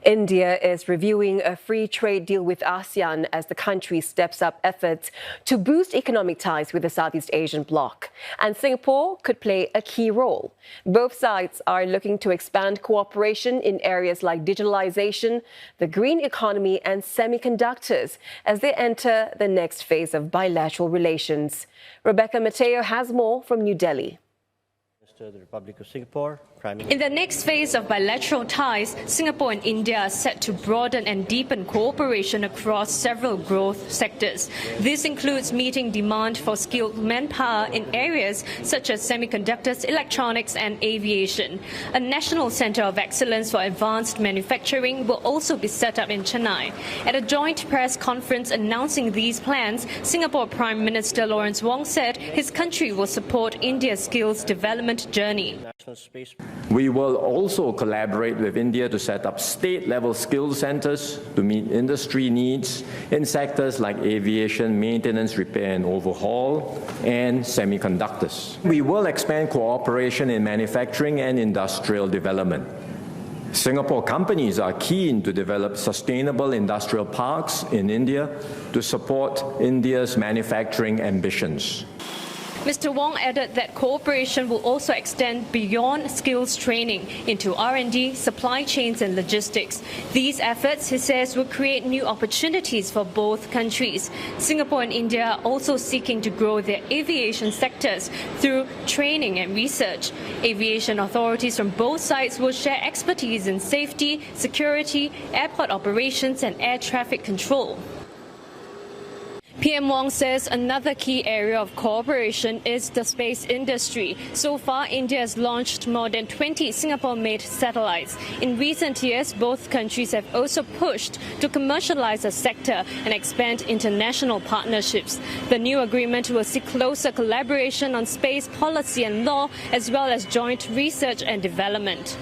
India is reviewing a free trade deal with ASEAN as the country steps up efforts to boost economic ties with the Southeast Asian bloc. And Singapore could play a key role. Both sides are looking to expand cooperation in areas like digitalisation, the green economy and semiconductors as they enter the next phase of bilateral relations. Metteo has more from New Delhi. The Republic of Singapore. In the next phase of bilateral ties, Singapore and India are set to broaden and deepen cooperation across several growth sectors. This includes meeting demand for skilled manpower in areas such as semiconductors, electronics and aviation. A national centre of excellence for advanced manufacturing will also be set up in Chennai. At a joint press conference announcing these plans, Singapore Prime Minister Lawrence Wong said his country will support India's skills development journey. We will also collaborate with India to set up state-level skills centres to meet industry needs in sectors like aviation, maintenance, repair and overhaul, and semiconductors. We will expand cooperation in manufacturing and industrial development. Singapore companies are keen to develop sustainable industrial parks in India to support India's manufacturing ambitions. Mr. Wong added that cooperation will also extend beyond skills training into R&D, supply chains and logistics. These efforts, he says, will create new opportunities for both countries. Singapore and India are also seeking to grow their aviation sectors through training and research. Aviation authorities from both sides will share expertise in safety, security, airport operations and air traffic control. PM Wong says another key area of cooperation is the space industry. So far, India has launched more than 20 Singapore-made satellites. In recent years, both countries have also pushed to commercialize the sector and expand international partnerships. The new agreement will see closer collaboration on space policy and law, as well as joint research and development.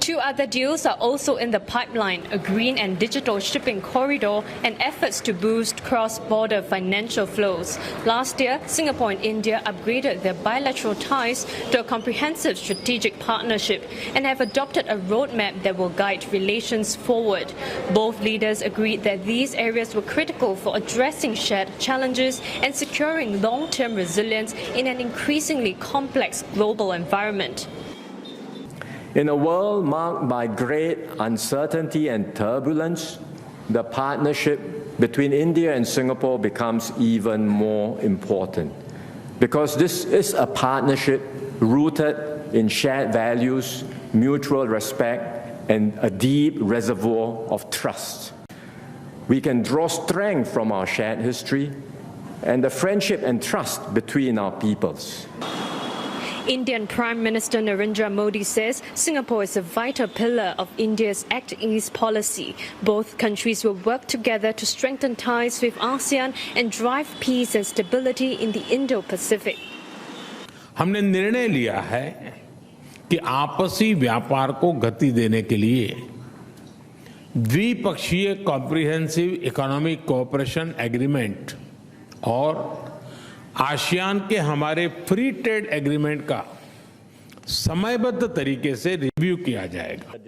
Two other deals are also in the pipeline, a green and digital shipping corridor and efforts to boost cross-border financial flows. Last year, Singapore and India upgraded their bilateral ties to a comprehensive strategic partnership and have adopted a roadmap that will guide relations forward. Both leaders agreed that these areas were critical for addressing shared challenges and securing long-term resilience in an increasingly complex global environment. In a world marked by great uncertainty and turbulence, the partnership between India and Singapore becomes even more important because this is a partnership rooted in shared values, mutual respect, and a deep reservoir of trust. We can draw strength from our shared history and the friendship and trust between our peoples. Indian Prime Minister Narendra Modi says Singapore is a vital pillar of India's Act East policy. Both countries will work together to strengthen ties with ASEAN and drive peace and stability in the Indo-Pacific. हमने निर्णय लिया है कि आपसी व्यापार को गति देने के लिए द्विपक्षीय कॉम्प्रिहेंसिव इकोनॉमिक कोऑपरेशन एग्रीमेंट और आसियान के हमारे फ्री ट्रेड एग्रीमेंट का समयबद्ध तरीके से रिव्यू किया जाएगा.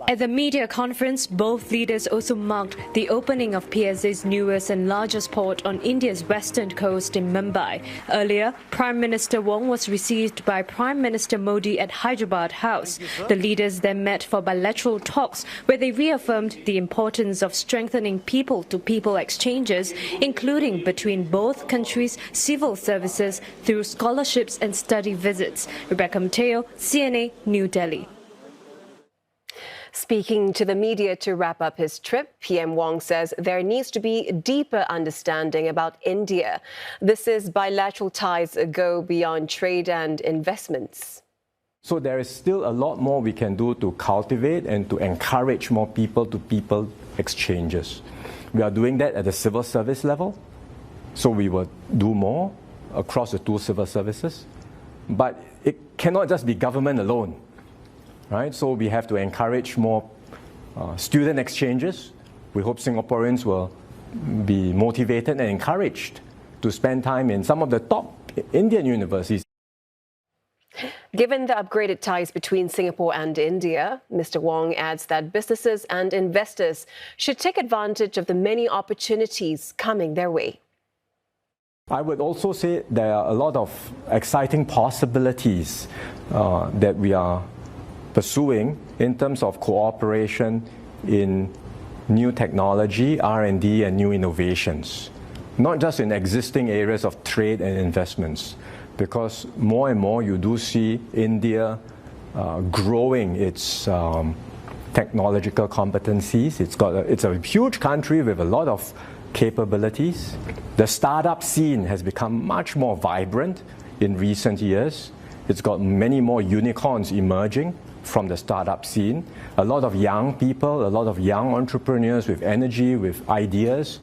At the media conference, both leaders also marked the opening of PSA's newest and largest port on India's western coast in Mumbai. Earlier, Prime Minister Wong was received by Prime Minister Modi at Hyderabad House. The leaders then met for bilateral talks where they reaffirmed the importance of strengthening people-to-people exchanges, including between both countries' civil services through scholarships and study visits. Metteo, CNA, New Delhi. Speaking to the media to wrap up his trip, PM Wong says there needs to be deeper understanding about India. This is bilateral ties go beyond trade and investments. So there is still a lot more we can do to cultivate and to encourage more people-to-people exchanges. We are doing that at the civil service level, so we will do more across the two civil services. But it cannot just be government alone. Right? So we have to encourage more student exchanges. We hope Singaporeans will be motivated and encouraged to spend time in some of the top Indian universities. Given the upgraded ties between Singapore and India, Mr. Wong adds that businesses and investors should take advantage of the many opportunities coming their way. I would also say there are a lot of exciting possibilities that we are pursuing in terms of cooperation in new technology, R&D, and new innovations, not just in existing areas of trade and investments, because more and more you do see India growing its technological competencies. It's a huge country with a lot of capabilities. The startup scene has become much more vibrant in recent years. It's got many more unicorns emerging from the startup scene. A lot of young people, a lot of young entrepreneurs with energy, with ideas.